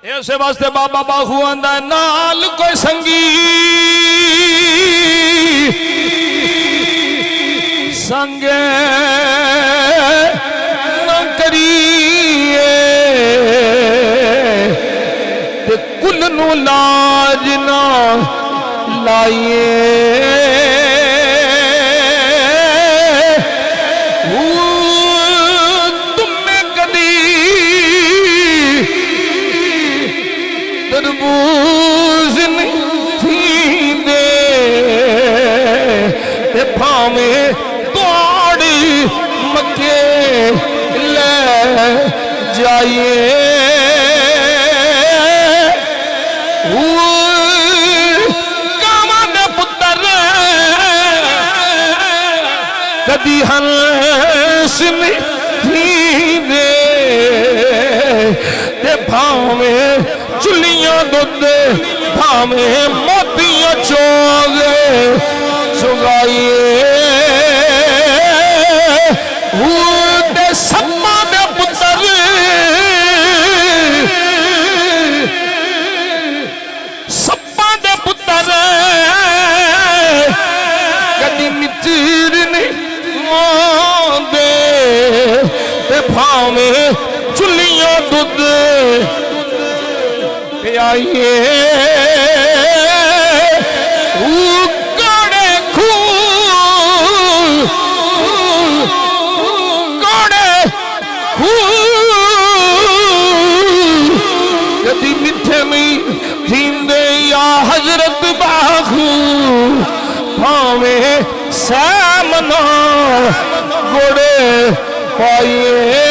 इस वास्ते बाबा बाहू आंदा नाल कोई संगी संगे न करिए ते कुल नू लाज ना लाइए तुम्हें कदी तरबूज नहीं दे ते भावे तोड़ी मक्के ले जाइए कदी हंस नहीं दे भावे चुलियां दुध भावे मोतियां चोगे चुगाइए सप्पा दे पुत्र सप्पा दे पुत्र कदी मित्र नहीं दे भावे चुलियां दुध पियाइए गाड़े खूह गाड़े खूह कदी मिठे में थींदे या हजरत बाहू भावे सामना गोड़े पाइए